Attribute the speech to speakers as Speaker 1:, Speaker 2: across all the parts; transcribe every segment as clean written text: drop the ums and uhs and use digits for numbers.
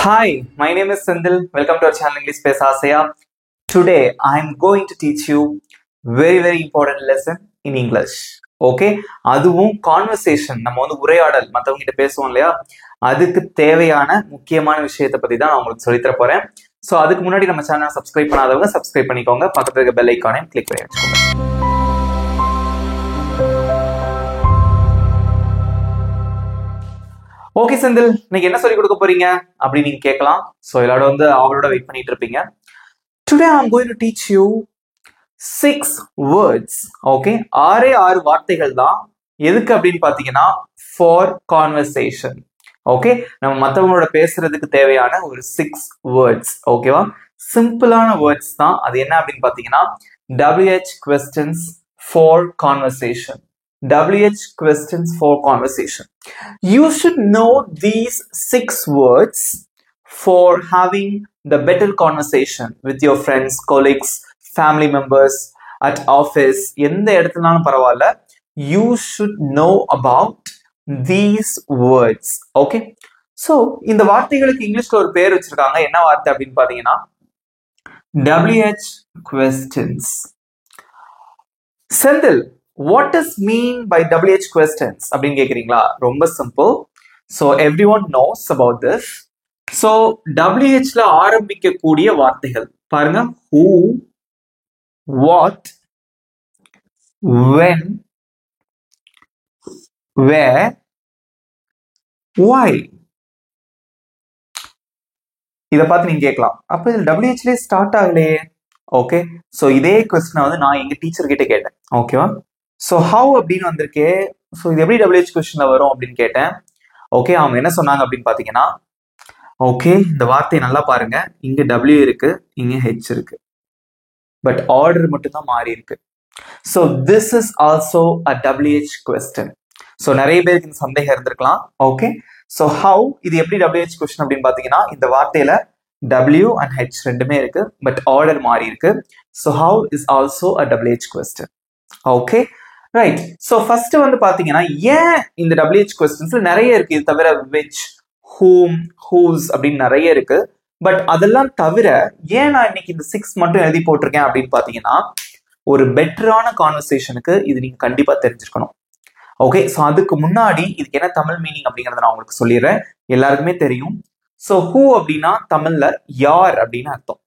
Speaker 1: Hi, my name is Sindil. Welcome to our channel English Space Asaya. Today, I am going to teach you very important lesson in English. Okay? அதுவும் conversation நம்ம உரையாடல் மத்தவங்க கிட்ட பேசுவோம் இல்லையா அதுக்கு தேவையான முக்கியமான விஷயத்தை பத்தி தான் நான் உங்களுக்கு சொல்லி தர போறேன். சோ அதுக்கு முன்னாடி நம்ம சேனலை சப்ஸ்கிரைப் பண்ணாதவங்க சப்ஸ்கிரைப் பண்ணிக்கோங்க. பக்கத்துல இருக்க பெல் ஐகானையும் கிளிக் பண்ணி வச்சுக்கோங்க. ஓகே செந்தில், நீங்க என்ன சொல்லி கொடுக்க போறீங்க அப்படி நீங்க கேட்கலாம். சோ எல்லாரும் அவளோட வெயிட் பண்ணிட்டு இருப்பீங்க. Today I am going to teach you 6 words. Okay, ஆறு வார்த்தைகள் தான். எதுக்கு அப்படின்னு பாத்தீங்கன்னா for conversation. ஓகே, நம்ம மத்தவங்களோட பேசுறதுக்கு தேவையான ஒரு 6 words. ஓகேவா? சிம்பிளான வேர்ட்ஸ் தான். அது என்ன அப்படின்னு பாத்தீங்கன்னா WH questions for conversation. WH questions for conversation. You should know these 6 words for having the better conversation with your friends, colleagues, family members, at office. எந்த இடத்துலனாலும் பரவாயில்ல. You should know about these words. Okay? So, இந்த வார்த்தைகளுக்கு இங்கிலீஷ்ல ஒரு பேர் வச்சிருக்காங்க. என்ன வார்த்தை அப்படின்னு பாத்தீங்கன்னா WH questions. Senthil, what does mean by WH questions அப்படின்னு கேக்குறீங்களா? ரொம்ப simple. So everyone knows about this. So WH ல ஆரம்பிக்கக்கூடிய வார்த்தைகள் பாருங்க. Who, what, when, where, why. இத பார்த்து நீங்க கேட்கலாம், அப்ப இது WH ல ஸ்டார்ட் ஆகலையே. ஓகே, சோ இதே क्वेश्चन நான் எங்க டீச்சர் கிட்ட கேட்டேன். ஓகேவா? ஸோ ஹவு அப்படின்னு வந்திருக்கே. ஸோ இது எப்படி WH கொஸ்டின்ல வரும் அப்படின்னு கேட்டேன். ஓகே, அவங்க என்ன சொன்னாங்க அப்படின்னு பார்த்தீங்கன்னா ஓகே இந்த வார்த்தையை நல்லா பாருங்க. இங்க W இருக்கு, இங்க H இருக்கு, பட் ஆர்டர் மட்டும் தான் மாறி இருக்கு. So this is also a WH question. So நிறைய பேருக்கு இந்த சந்தேகம் இருந்திருக்கலாம். ஓகே, ஸோ ஹவு இது எப்படி WH கொஸ்டின் அப்படின்னு பார்த்தீங்கன்னா இந்த வார்த்தையில W and H ரெண்டுமே இருக்கு, பட் ஆர்டர் மாறி இருக்கு. So how is also a WH question. Okay, right. So first பாத்தீங்கன்னா ஏன் இந்த WH கொஸ்டின்ஸ்ல நிறைய இருக்கு. இது தவிர which, whom, whose அப்படின்னு நிறைய இருக்கு. பட் அதெல்லாம் தவிர ஏன் நான் இன்னைக்கு இந்த 6 மட்டும் எழுதி போட்டிருக்கேன் அப்படின்னு பாத்தீங்கன்னா ஒரு பெட்டரான கான்வர்சேஷனுக்கு இது நீங்க கண்டிப்பா தெரிஞ்சிருக்கணும். ஓகே, ஸோ அதுக்கு முன்னாடி இதுக்கு என்ன தமிழ் மீனிங் அப்படிங்கறத நான் உங்களுக்கு சொல்லிடுறேன். எல்லாருக்குமே தெரியும். ஸோ who அப்படின்னா தமிழ்ல யார் அப்படின்னு அர்த்தம்.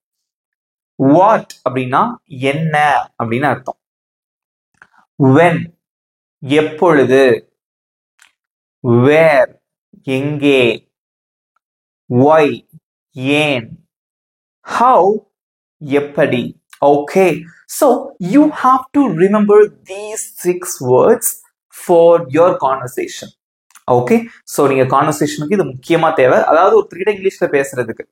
Speaker 1: what அப்படின்னா என்ன அப்படின்னு அர்த்தம். when எப்பொழுது, where எங்கே, why ஏன், how எப்படி. okay, so you have to remember these 6 words for your conversation. okay, so நீங்க கான்வர்சேஷனுக்கு இது முக்கியமா தேவை. அதாவது ஒருத்தர்கிட்ட இங்கிலீஷ்ல பேசுறதுக்கு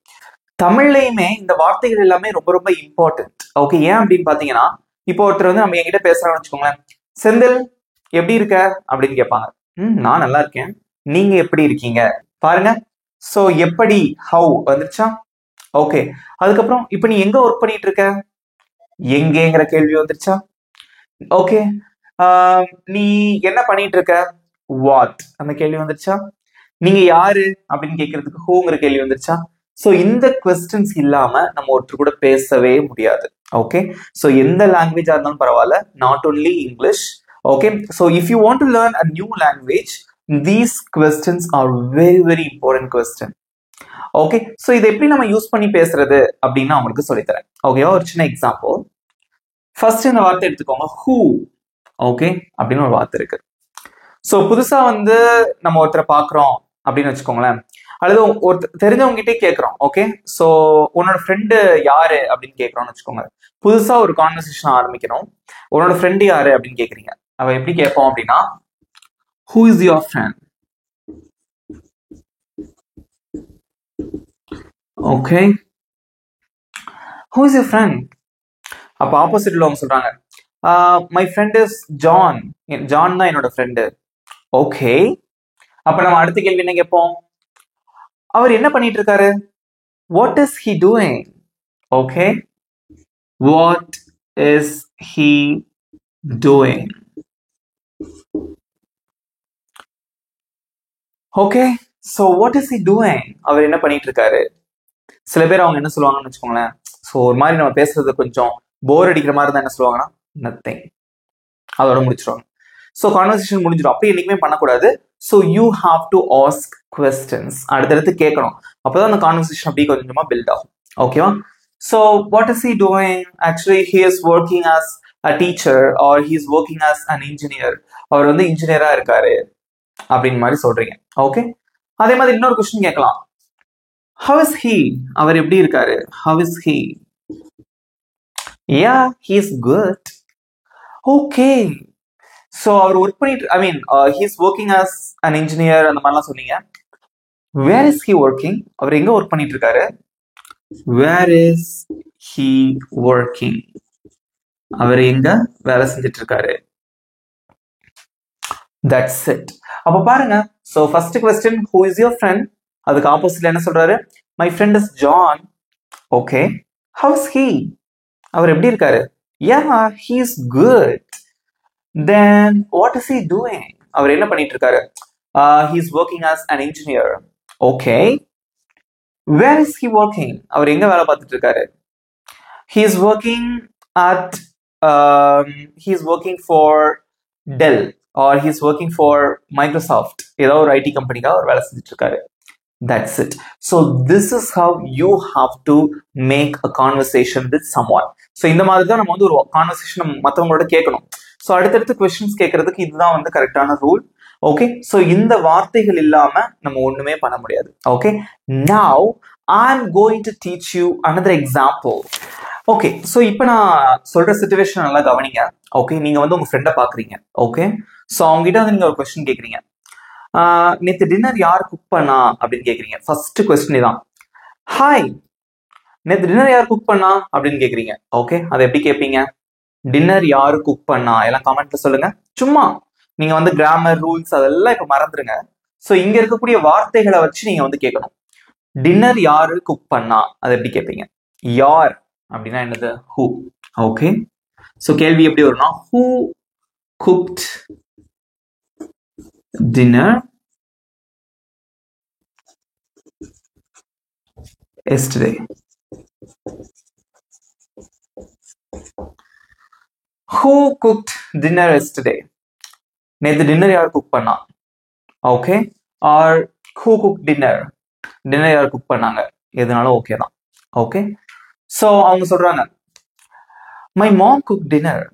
Speaker 1: தமிழ்லயுமே இந்த வார்த்தைகள் எல்லாமே ரொம்ப இம்பார்ட்டன்ட். ஓகே, ஏன் அப்படின்னு பாத்தீங்கன்னா இப்போ ஒருத்தர் நம்ம என்கிட்ட பேசுறான்னு வச்சுக்கோங்களேன். செந்தில் எப்படி இருக்க அப்படின்னு கேட்பாங்க. நான் நல்லா இருக்கேன், நீங்க எப்படி இருக்கீங்க பாருங்க. சோ எப்படி, ஹவு வந்துருச்சா? ஓகே, அதுக்கப்புறம் இப்ப நீ எங்க ஒர்க் பண்ணிட்டு இருக்க, எங்கேங்கிற கேள்வி வந்துருச்சா? ஓகே, நீ என்ன பண்ணிட்டு இருக்க, வாட் அந்த கேள்வி வந்துருச்சா? நீங்க யாரு அப்படின்னு கேட்கறதுக்கு ஹூங்கிற கேள்வி வந்துருச்சா? சோ இந்த கொஸ்டின்ஸ் இல்லாம நம்ம ஒருத்தர் கூட பேசவே முடியாது. ஓகே, சோ எந்த லாங்குவேஜா இருந்தாலும் பரவாயில்ல, not only English. Okay, so if you want to learn a new language these questions are very important question. Okay, so இதை எப்படி நம்ம யூஸ் பண்ணி பேசுறது அப்படின்னு உங்களுக்கு சொல்லித்தரேன். ஓகேவா? ஒரு சின்ன எக்ஸாம்பிள். ஃபர்ஸ்ட் இந்த வார்த்தை எடுத்துக்கோங்க, ஹூ. ஓகே, அப்படின்னு ஒரு வார்த்தை இருக்கு. சோ புதுசா நம்ம ஒருத்தரை பாக்குறோம் அப்படின்னு வச்சுக்கோங்களேன், அல்லது ஒருத்தர் தெரிஞ்சவங்க கிட்டே கேட்கிறோம். ஓகே, சோ உன்னோட ஃப்ரெண்டு யாரு அப்படின்னு கேட்கறோம்னு வச்சுக்கோங்க. புதுசா ஒரு கான்வர்சேஷன் ஆரம்பிக்கணும். உன்னோட ஃப்ரெண்டு யாரு அப்படின்னு கேக்குறீங்க. அவ எப்படி கேட்போம் அப்படின்னா who is your friend? okay, who is your friend? அப்ப ஆப்போசிட்ல அவங்க சொல்றாங்க my friend is John. John தான் என்னோட ஃப்ரெண்டு. ஓகே, அப்ப நம்ம அடுத்த கேள்வி என்ன கேட்போம்? அவர் என்ன பண்ணிட்டு இருக்காரு? what is he doing? okay, what is he doing? okay, so what is he doing, அவர் என்ன பண்ணிட்டு இருக்காரு. சில பேர் அவங்க என்ன சொல்லுவாங்கன்னு வச்சுக்கோங்களேன், ஸோ ஒரு மாதிரி நம்ம பேசுறது கொஞ்சம் போர் அடிக்கிற மாதிரி தான் என்ன சொல்லுவாங்கன்னா நத்திங், அதோட முடிச்சிருவாங்க. ஸோ கான்வர்சேஷன் முடிஞ்சிடும். அப்படி என்னைக்குமே பண்ணக்கூடாது. So you have to ask questions, அடுத்தடுத்து கேட்கணும். அப்போதான் அந்த கான்வர்சேஷன் அப்படியே கொஞ்சமா பில்ட் ஆகும். ஓகேவா? So what is he doing, actually he is working as a teacher or he is working as an engineer, அவர் வந்து இன்ஜினியரா இருக்காரு அப்படின்னு மாதிரி சொல்றீங்க. ஓகே, அதே மாதிரி இன்னொரு கொஸ்டின் கேட்கலாம். how is he, அவர் எப்படி இருக்காரு. how is he, yeah he is good. okay, so அவர் ஒர்க் பண்ணிட்டு, I mean he is working as an engineer அந்த மாதிரிலாம் சொன்னீங்க. where is he working, அவர் எங்க ஒர்க் பண்ணிட்டு இருக்காரு. where is he working, அவர் எங்க வேலை செஞ்சிட்டு இருக்காரு. that's it. அப்ப பாருங்க, so first question, who is your friend, அதுக்கு ஆப்போசிட்ல என்ன சொல்றாரு, my friend is John. okay, how is he, அவர் எப்படி இருக்காரு. yeah he is good. then what is he doing, அவர் என்ன பண்ணிட்டு இருக்காரு. he is working as an engineer. okay, where is he working, அவர் எங்க வேலை பார்த்துட்டு இருக்காரு. he is working at he is working for Dell or he is working for Microsoft, ஏதோ ஒரு ID கம்பெனிக்கு அவர் வேலை செஞ்சுட்டு இருக்காரு. that's it. so this is how you have to make a conversation with someone. so இந்த மாதிரி தான் நம்ம வந்து ஒரு கான்வர்சேஷன் மற்றவங்களோட கேட்கணும். ஸோ அடுத்தடுத்து கொஸ்டின்ஸ் கேட்கறதுக்கு இதுதான் வந்து கரெக்டான ரூல். ஓகே, ஸோ இந்த வார்த்தைகள் இல்லாம நம்ம ஒண்ணுமே பண்ண முடியாது. Okay, now I'm going to teach you another example. Okay, so இப்போ நான் சொல்ற சிச்சுவேஷன் நல்லா கவனிங்க. ஓகே, நீங்க வந்து உங்க ஃப்ரெண்டை பாக்குறீங்க. ஓகே, ஸோ அவங்க கிட்ட வந்து நீங்க ஒரு கொஸ்டின் கேட்குறீங்க. நேற்று டின்னர் யார் குக் பண்ணா அப்படின்னு கேட்குறீங்க. ஃபர்ஸ்ட் கொஸ்டின் இதான், ஹாய் நேற்று டின்னர் யார் குக் பண்ணா அப்படின்னு கேட்குறீங்க. ஓகே, அதை எப்படி கேட்பீங்க. டின்னர் யாரு குக் பண்ணா எல்லாம் கமெண்ட்ல சொல்லுங்க. சும்மா நீங்க வந்து கிராமர் ரூல்ஸ் அதெல்லாம் இப்ப மறந்துருங்க. ஸோ இங்க இருக்கக்கூடிய வார்த்தைகளை வச்சு நீங்க வந்து கேட்கணும். டின்னர் யாரு குக் பண்ணா, அதை எப்படி கேட்பீங்க. யார் அப்படின்னா என்னது, ஹூ. ஓகே, ஸோ கேள்வி எப்படி வரும்னா, who cooked dinner yesterday. who cooked dinner yesterday, நேத்து டின்னர் யார் குக் பண்ணா. Okay, or who cooked dinner, dinner யார் குக் பண்ணாங்க, எதுனாலும் ஓகே தான். ஓகே, ஸோ அவங்க சொல்றாங்க மை மாம் குக் டின்னர்,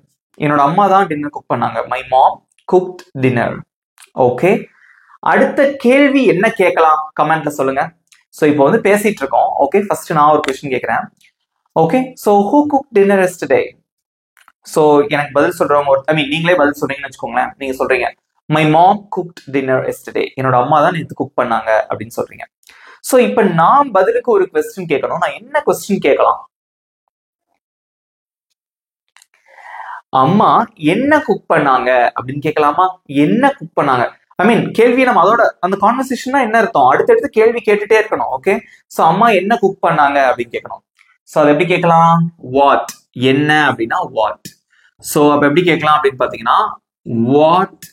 Speaker 1: என்னோட அம்மா தான் டின்னர் குக் பண்ணாங்க. My mom cooked dinner. Okay, அடுத்த கேள்வி என்ன கேட்கலாம் கமெண்ட்ல சொல்லுங்க. ஸோ இப்போ வந்து பேசிட்டு இருக்கோம். ஓகே, ஃபர்ஸ்ட் நான் ஒரு கொஸ்டின் கேட்கிறேன். Okay, so who cooked dinner yesterday, so எனக்கு பதில் சொல்றவங்க, ஐ மீன் நீங்களே பதில் சொல்றீங்கன்னு வச்சுக்கோங்களேன். நீங்க சொல்றீங்க my mom cooked dinner yesterday, என்னோட அம்மா தான் நேற்று குக் பண்ணாங்க அப்படின்னு சொல்றீங்க. ஸோ இப்போ நான் பதிலுக்கு ஒரு கொஸ்டின் கேட்கணும். நான் என்ன கொஸ்டின் கேட்கலாம். அம்மா என்ன குக் பண்ணாங்க அப்படின்னு கேட்கலாமா. என்ன குக் பண்ணாங்க, ஐ மீன் கேள்வி நம்ம அதோட அந்த கான்வர்சேஷன் என்ன அர்த்தம், அடுத்தடுத்து கேள்வி கேட்டுட்டே இருக்கணும். ஓகே, ஸோ அம்மா என்ன குக் பண்ணாங்க அப்படின்னு கேட்கணும். ஸோ அதை எப்படி கேட்கலாம், வாட், என்ன அப்படின்னா வாட். ஸோ அப்ப எப்படி கேட்கலாம் அப்படின்னு பாத்தீங்கன்னா, what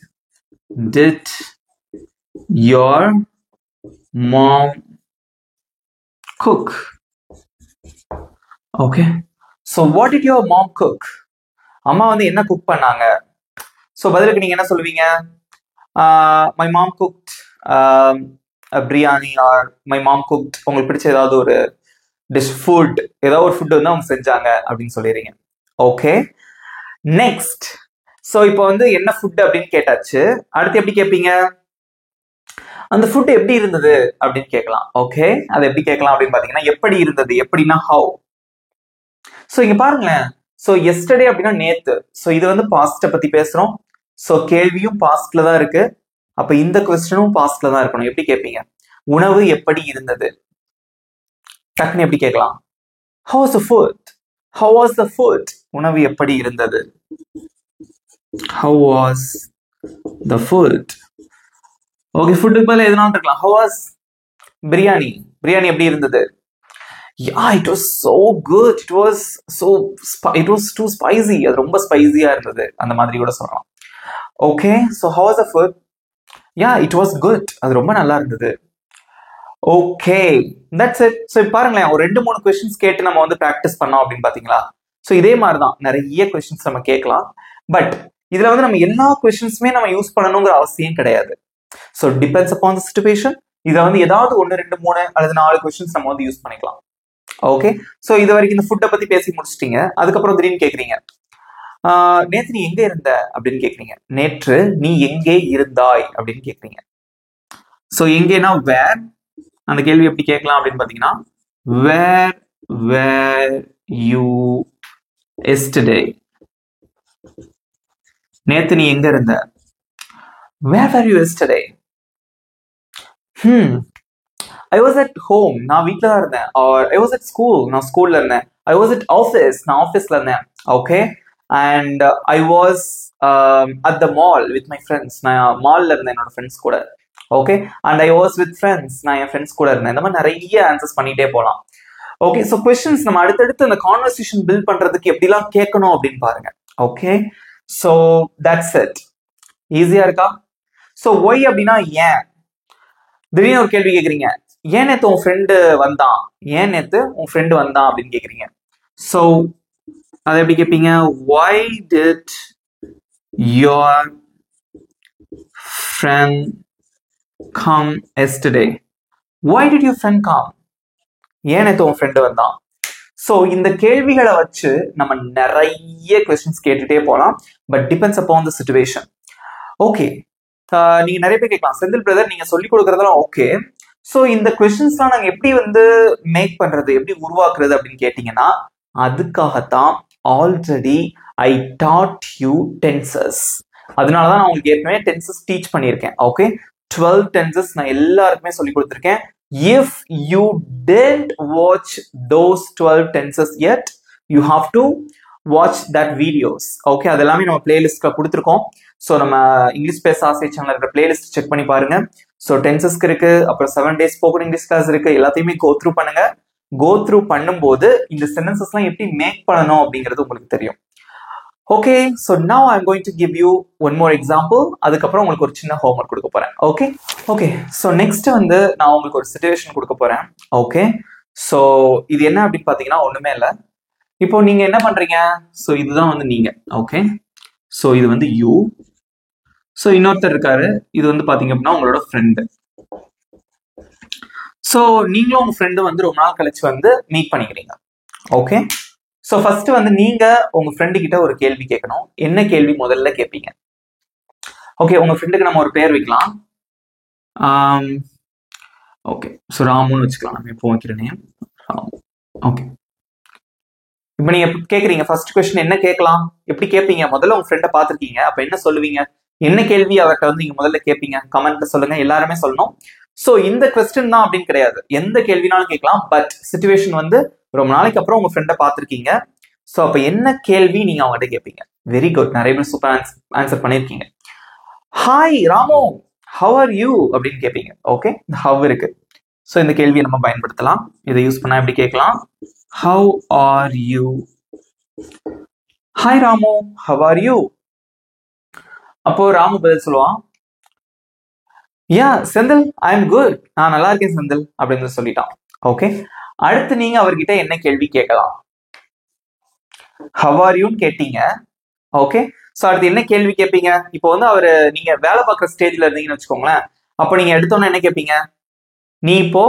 Speaker 1: did your mom cook. Okay, so what did your mom cook, அம்மா வந்து என்ன குக் பண்ணாங்க. ஸோ பதிலுக்கு நீங்க என்ன சொல்லுவீங்க, my mom cooked biryani or my mom cooked, உங்களுக்கு பிடிச்ச ஏதாவது ஒரு டிஷ், ஃபுட், ஏதாவது ஒரு ஃபுட் வந்து அவங்க செஞ்சாங்க அப்படின்னு சொல்லிடுறீங்க. Okay, next. ஸோ இப்போ வந்து என்ன ஃபுட் அப்படின்னு கேட்டாச்சு. அடுத்து எப்படி கேட்பீங்க, அந்த ஃபுட் எப்படி இருந்தது அப்படின்னு கேட்கலாம். ஓகே, அதை எப்படி கேட்கலாம் அப்படின்னு பாத்தீங்கன்னா, எப்படி இருந்தது, எப்படின்னா ஹவு. ஸோ இங்க பாருங்களேன், ஸோ எஸ்டர்டே அப்படின்னா நேத்து. ஸோ இது வந்து பாஸ்ட பத்தி பேசுறோம். ஸோ கேள்வியும் பாஸ்ட்ல தான் இருக்கு. அப்ப இந்த கொஸ்டினும் பாஸ்ட்ல தான் இருக்கணும். எப்படி கேட்பீங்க, உணவு எப்படி இருந்தது, டக்குன்னு எப்படி கேட்கலாம், how was the food, how was the food, உணவு எப்படி இருந்தது, how was the food. Okay, ஃபுட்டுக்கு பதிலா எதுனாலும் இருக்கலாம். how was பிரியாணி, பிரியாணி எப்படி இருந்தது. yeah it was so good, it was too spicy, அது ரொம்ப ஸ்பைசியா இருந்தது, அந்த மாதிரி கூட சொல்லலாம். Okay, so how was the food, yeah it was good, அது ரொம்ப நல்லா இருந்தது. Okay, that's it. ஸோ பாருங்களேன், ஒரு 2-3 கொஸ்டின்ஸ் கேட்டு நம்ம வந்து ப்ராக்டிஸ் பண்ணோம் அப்படின்னு பாத்தீங்களா? ஸோ இதே மாதிரி தான் நிறைய கொஸ்டின்ஸ் நம்ம கேட்கலாம். பட் இதுல வந்து நம்ம எல்லா கொஸ்டின்ஸுமே நம்ம யூஸ் பண்ணணுங்கிற அவசியம் கிடையாது. So depends upon the situation. இதை வந்து ஏதாவது 1, 2, 3 அல்லது 4 கொஸ்டின்ஸ் நம்ம வந்து யூஸ் பண்ணிக்கலாம். ஓகே, ஸோ இது வரைக்கும் இந்த ஃபுட்டை பத்தி பேசி முடிச்சிட்டீங்க. அதுக்கப்புறம் திடீர்னு கேட்குறீங்க, நேற்று நீ எங்க இருந்த அப்படின்னு கேட்குறீங்க. நேற்று நீ எங்கே இருந்தாய் அப்படின்னு கேட்குறீங்க. ஸோ எங்கேனா வேர். அந்த கேள்வி எப்படி கேட்கலாம் அப்படின்னு பார்த்தீங்கன்னா, வேர் வேர் யூ எஸ்டர்டே. நேற்று நீ எங்க இருந்த? Where were you yesterday? I was at home. நான் வீட்டில் தான் இருந்தேன். Or I was at school. நான் ஸ்கூல்ல இருந்தேன். I was at office. நான் ஆஃபீஸ்ல இருந்தேன். Okay, and I was at the mall with my friends. நான் மால்ல இருந்தேன் என்னோட ஃப்ரெண்ட்ஸ் கூட. Okay, and I was with friends. நான் என் ஃப்ரெண்ட்ஸ் கூட இருந்தேன். இந்த மாதிரி நிறைய ஆன்சர்ஸ் பண்ணிட்டே போகலாம். ஓகே, ஸோ கொஸ்டின்ஸ் நம்ம அடுத்தடுத்து அந்த கான்வர்சேஷன் பில்ட் பண்றதுக்கு எப்படிலாம் கேட்கணும் அப்படின்னு பாருங்க. Okay, so that's it. ஈஸியா இருக்கா? ஸோ ஒய் அப்படின்னா ஏன். திடீர்னு ஒரு கேள்வி கேட்குறீங்க, ஏன் நேற்று உன் ஃப்ரெண்டு வந்தான், ஏன் நேற்று உன் ஃப்ரெண்டு வந்தான் அப்படின்னு கேட்குறீங்க. ஸோ அதை எப்படி கேட்பீங்க? why did your friend come yesterday? why did your friend come? ஏன் நேற்று உன் ஃப்ரெண்டு வந்தான். ஸோ இந்த கேள்விகளை வச்சு நம்ம நிறைய கொஸ்டின்ஸ் கேட்டுட்டே போகலாம். But depends upon the situation. Okay, நீங்க நிறைய பேர் கேட்கலாம், செந்தில் பிரதர் நீங்க சொல்லி கொடுக்கறதெல்லாம் ஓகே, ஸோ இந்த கொஸ்டின்ஸ்லாம் நாங்கள் எப்படி வந்து மேக் பண்றது, எப்படி உருவாக்குறது அப்படின்னு கேட்டீங்கன்னா, அதுக்காகத்தான் already I dot U tenses. அதனாலதான் நான் உங்களுக்கு ஏற்கனவே டென்சஸ் டீச் பண்ணியிருக்கேன். ஓகே, 12 டென்சஸ் நான் எல்லாருக்குமே சொல்லி கொடுத்துருக்கேன். If you didn't watch those 12 tenses yet, you have to watch that videos. Okay, அது எல்லாமே நம்ம பிளேலிஸ்ட்ல கொடுத்துருக்கோம். ஸோ நம்ம இங்கிலீஷ் பேச ஆசை சேனல் இருக்கிற பிளேலிஸ்ட் செக் பண்ணி பாருங்க. ஸோ டென்சஸ்க்கு இருக்கு, அப்புறம் 7 days ஸ்போக்கன் இங்கிலீஷ் கிளாஸ் இருக்கு. எல்லாத்தையுமே கோ த்ரூ பண்ணுங்க. கோ த்ரூ பண்ணும்போது இந்த சென்டென்சஸ்லாம் எப்படி மேக் பண்ணணும் அப்படிங்கிறது உங்களுக்கு தெரியும். Okay, so now I am going to give you one more example. அதுக்கப்புறம் உங்களுக்கு ஒரு சின்ன ஹோம்ஒர்க் கொடுக்க போறேன். ஓகே ஓகே, ஸோ நெக்ஸ்ட் வந்து நான் உங்களுக்கு ஒரு சிச்சுவேஷன் கொடுக்க போறேன். ஓகே, ஸோ இது என்ன அப்படின்னு பார்த்தீங்கன்னா ஒண்ணுமே இல்லை. இப்போ நீங்க என்ன பண்றீங்க? ஸோ இதுதான் வந்து நீங்க. ஓகே, ஸோ இது வந்து யூ. ஸோ இன்னொருத்தர் இருக்காரு, இது வந்து பாத்தீங்க அப்படின்னா உங்களோட ஃப்ரெண்டு. ஸோ நீங்களும் உங்க ஃப்ரெண்டு வந்து ரொம்ப நாள் கழிச்சு வந்து மீட் பண்ணிக்கிறீங்க. ஓகே, ஸோ ஃபர்ஸ்ட் வந்து நீங்க உங்க ஃப்ரெண்டு கிட்ட ஒரு கேள்வி கேட்கணும். என்ன கேள்வி முதல்ல கேட்பீங்க? ஓகே, உங்க ஃப்ரெண்டுக்கு நம்ம ஒரு பேர் வைக்கலாம். ஓகே, ஸோ ராமுன்னு வச்சுக்கலாம். நம்ம இப்போ வைக்கிற நேம் ராமு. ஓகே, இப்போ நீங்க கேட்குறீங்க, ஃபர்ஸ்ட் கொஸ்டின் என்ன கேட்கலாம், எப்படி கேட்பீங்க? முதல்ல உங்க ஃப்ரெண்டை பார்த்துருக்கீங்க, அப்போ என்ன சொல்லுவீங்க? என்ன கேள்வி அவர்கிட்ட வந்து நீங்க முதல்ல கேட்பீங்க? கமெண்ட்ல சொல்லுங்க, எல்லாருமே சொல்லணும். ஸோ இந்த கொஸ்டின் தான் அப்படின்னு கிடையாது, எந்த கேள்வினாலும் கேட்கலாம். பட் சிச்சுவேஷன் வந்து ரொம்ப நாளைக்கு அப்புறம் உங்க ஃப்ரெண்டை பார்த்துருக்கீங்க. ஸோ அப்போ என்ன கேள்வி நீங்க அவங்ககிட்ட கேட்பீங்க? வெரி குட், நிறைய பேர் சூப்பர் ஆன்சர் பண்ணியிருக்கீங்க. Hi Ramu, how are you அப்படின்னு கேட்பீங்க. ஓகே, இந்த ஹவ் இருக்கு. ஸோ இந்த கேள்வியை நம்ம பயன்படுத்தலாம். இதை யூஸ் பண்ணா எப்படி கேட்கலாம்? Have are you? Hi Ramu, how are you? அப்போ ராமு பதில் சொல்லுவான், யா செந்தில், ஐ எம் குட், நான் நல்லா இருக்கேன் செந்தில் அப்படின்னு சொல்லிட்டான். ஓகே, அடுத்து நீங்க அவர்கிட்ட என்ன கேள்வி கேட்கலாம்? ஹவ் ஆர் யூன்னு கேட்டீங்க. ஓகே, ஸோ அடுத்து என்ன கேள்வி கேட்பீங்க? இப்போ வந்து அவரு நீங்க வேலை பார்க்குற ஸ்டேஜ்ல இருந்தீங்கன்னு வச்சுக்கோங்களேன். அப்போ நீங்க எடுத்தோன்னே என்ன கேட்பீங்க? நீ இப்போ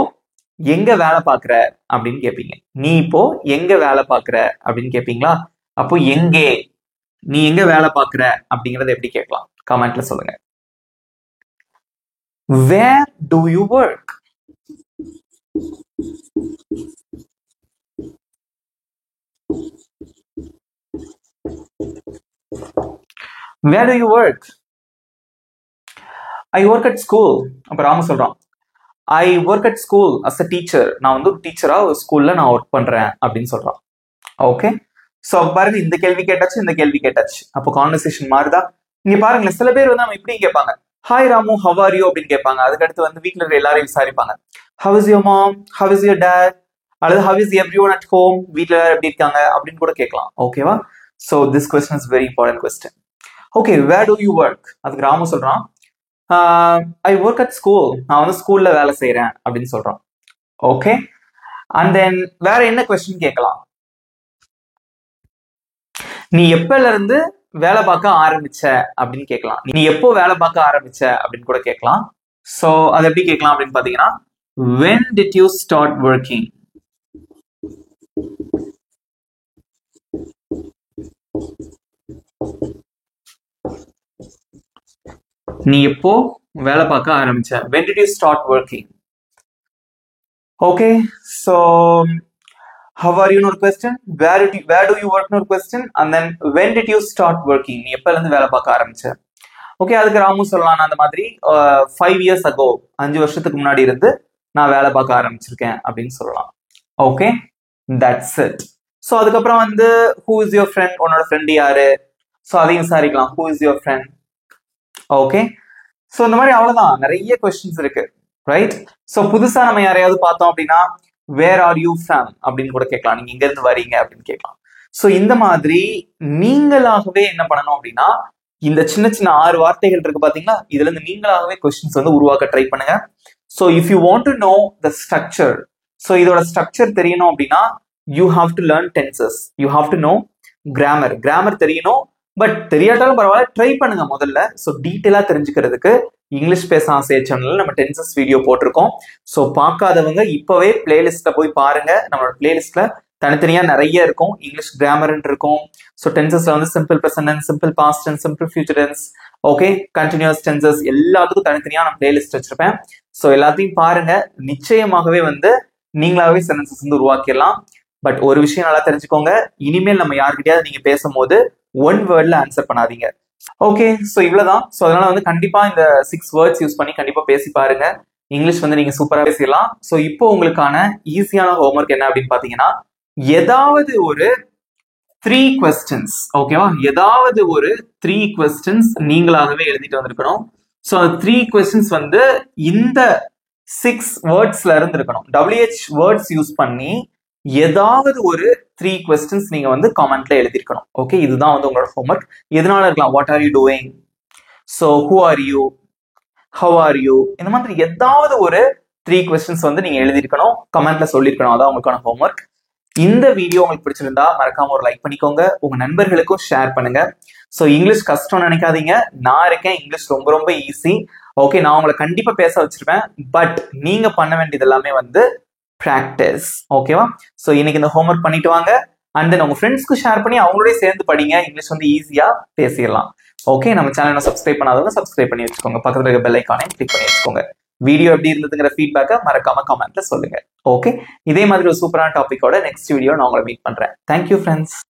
Speaker 1: எங்க வேலை பார்க்குற அப்படின்னு கேட்பீங்க. நீ இப்போ எங்க வேலை பார்க்குற அப்படின்னு கேட்பீங்களா? அப்போ எங்கே, நீ எங்க வேலை பார்க்குற அப்படிங்கறத எப்படி கேட்கலாம்? கமெண்ட்ல சொல்லுங்க. Where do you work? Where do you work? I work at school. அப்ப ராமு சொல்றான், I work at school as a teacher. நான் வந்து ஒரு டீச்சரா ஒரு ஸ்கூல்ல நான் ஒர்க் பண்றேன் அப்படின்னு சொல்றான். ஓகே, ஸோ பாருங்க, இந்த கேள்வி கேட்டாச்சு, இந்த கேள்வி கேட்டாச்சு. அப்போ கான்வர்சேஷன் மாறுதா? இங்க பாருங்களேன், சில பேர் வந்து நம்ம இப்படி கேட்பாங்க, hi Ramu, how are you அப்படின்னு கேட்பாங்க. அதுக்கடுத்து வந்து வீட்டில் இருக்கிற எல்லாரையும் விசாரிப்பாங்க, how is your mom, how is your dad, அல்லது how is everyone at home, வீட்டில் எப்படி இருக்காங்க அப்படின்னு கூட கேட்கலாம். ஓகேவா? So this question is very important question. Okay, where do you work? அதுக்கு ராமு சொல்றான், ஐ ஒர்க் அட் ஸ்கூல், நான் வந்து ஸ்கூல்ல வேலை செய்யறேன் அப்படின்னு சொல்றான். ஓகே, அண்ட் தென் வேற என்ன கொஸ்டின் கேட்கலாம்? நீ எப்பல இருந்து வேலை பார்க்க ஆரம்பிச்ச அப்படின்னு கேட்கலாம். நீ எப்போ வேலை பார்க்க ஆரம்பிச்ச அப்படின்னு கூட கேட்கலாம். சோ அது எப்படி கேட்கலாம் அப்படின்னு பாத்தீங்கன்னா, when did you start working? நீ எப்போ வேலை பார்க்க ஆரம்பிச்ச? when did you start working? Okay, so how are you? No question. Where do you work? No question. And then when did you start working? நீ எப்பல இருந்து வேலை பார்க்க ஆரம்பிச்ச? ஓகே, அதுக்கு ராமு சொல்லலாம் அந்த மாதிரி 5 years ago, 5 வருஷத்துக்கு முன்னாடி இருந்து நான் வேலை பார்க்க ஆரம்பிச்சிருக்கேன் அப்படின்னு சொல்லலாம். Okay, that's it. ஸோ அதுக்கப்புறம் வந்து ஹூ இஸ் யுவர் ஃப்ரெண்ட், உன்னோட ஃப்ரெண்ட் யாரு? ஸோ அதையும் விசாரிக்கலாம், who is your friend. Okay, so இந்த மாதிரி அவ்வளோதான், நிறைய கொஸ்டின்ஸ் இருக்கு, ரைட்? ஸோ புதுசா நம்ம யாரையாவது பார்த்தோம் அப்படின்னா வேர் ஆர் யூ ஃப்ரம் அப்படின்னு கூட கேட்கலாம், நீங்க எங்க இருந்து வரீங்க அப்படின்னு கேட்கலாம். ஸோ இந்த மாதிரி நீங்களாகவே என்ன பண்ணணும் அப்படின்னா, இந்த சின்ன சின்ன 6 வார்த்தைகள் இருக்கு பாத்தீங்களா, இதுல இருந்து நீங்களாகவே கொஸ்டின்ஸ் வந்து உருவாக்க ட்ரை பண்ணுங்க. So if you want to know the structure, so இதோட ஸ்ட்ரக்சர் தெரியணும் அப்படின்னா you have to learn tenses, you have to know grammar. Grammar தெரியணும், பட் தெரியாட்டாலும் பரவாயில்ல, ட்ரை பண்ணுங்க முதல்ல. ஸோ டீட்டெயிலா தெரிஞ்சுக்கிறதுக்கு இங்கிலீஷ் பேச ஆசை சேனல்ல நம்ம டென்சஸ் வீடியோ போட்டிருக்கோம். ஸோ பார்க்காதவங்க இப்பவே பிளேலிஸ்ட்ல போய் பாருங்க. நம்மளோட பிளேலிஸ்ட்ல தனித்தனியா நிறைய இருக்கும். இங்கிலீஷ் கிராமர் இருக்கும். ஸோ டென்சஸ்ல வந்து simple present tense, simple past tense, simple future tense, okay, continuous tenses, எல்லாத்துக்கும் தனித்தனியா நான் பிளேலிஸ்ட் வச்சிருப்பேன். ஸோ எல்லாத்தையும் பாருங்க, நிச்சயமாகவே வந்து நீங்களாவே சென்டென்சஸ் வந்து உருவாக்கிடலாம். பட் ஒரு விஷயம் நல்லா தெரிஞ்சுக்கோங்க, இனிமேல் நம்ம யார்கிட்டயாவது நீங்க பேசும்போது ஒன் வேர்ட்ல ஆன்சர் பண்ணாதீங்க. ஓகே, ஸோ இவ்வளவுதான். ஸோ அதனால வந்து கண்டிப்பா இந்த 6 வேர்ட்ஸ் யூஸ் பண்ணி கண்டிப்பா பேசி பாருங்க. இங்கிலீஷ் வந்து நீங்க சூப்பரா பேசிடலாம். ஸோ இப்போ உங்களுக்கான ஈஸியான ஹோம்ஒர்க் என்ன அப்படின்னு பாத்தீங்கன்னா, ஏதாவது ஒரு 3 questions, ஓகேவா, ஏதாவது ஒரு 3 questions நீங்களாகவே எழுதிட்டு வந்திருக்கணும். ஸோ 3 questions வந்து இந்த 6 வேர்ட்ஸ்ல இருந்து இருக்கணும். WH வேர்ட்ஸ் யூஸ் பண்ணி ஏதாவது ஒரு 3 questions நீங்க வந்து காமெண்ட்ல எழுதிருக்கணும். ஓகே, இதுதான் வந்து உங்களோட ஹோம்ஒர்க். எதனால இருக்கலாம், what are you doing, so who are you, have are you, இந்த மாதிரி ஏதாவது ஒரு 3 questions வந்து நீங்க எழுதிருக்கணும், கமெண்ட்ல சொல்லிருக்கணும். அதான் உங்களுக்கான ஹோம்ஒர்க். இந்த வீடியோ உங்களுக்கு பிடிச்சிருந்தா மறக்காம ஒரு லைக் பண்ணிக்கோங்க, உங்க நண்பர்களுக்கும் ஷேர் பண்ணுங்க. ஸோ இங்கிலீஷ் கஷ்டம் நினைக்காதீங்க, நான் இருக்கேன், இங்கிலீஷ் ரொம்ப ரொம்ப ஈஸி. ஓகே, நான் உங்களை கண்டிப்பா பேச வச்சிருப்பேன். பட் நீங்க பண்ண வேண்டியது எல்லாமே வந்து பிராக்டிஸ், ஓகேவா? ஸோ இன்னைக்கு இந்த ஹோம்ஒர்க் பண்ணிட்டு வாங்க. அண்ட் தென் உங்க ஃப்ரெண்ட்ஸ்க்கு ஷேர் பண்ணி அவங்களோட சேர்ந்து படிங்க. இங்கிலீஷ் வந்து ஈஸியா பேசிடலாம். ஓகே, நம்ம சேனலை சப்ஸ்கிரைப் பண்ணாதவங்க சப்ஸ்கிரைப் பண்ணி வச்சுக்கோங்க, பக்கத்துல இருக்க பெல் ஐக்கானை கிளிக் பண்ணி வச்சுக்கோங்க. வீடியோ எப்படி இருந்ததுங்கிற ஃபீட்பேக்கை மறக்காம கமெண்ட்ல சொல்லுங்க. ஓகே, இதே மாதிரி ஒரு சூப்பரான டாபிக்கோட நெக்ஸ்ட் வீடியோ நான் உங்களை மீட் பண்றேன். Thank you friends.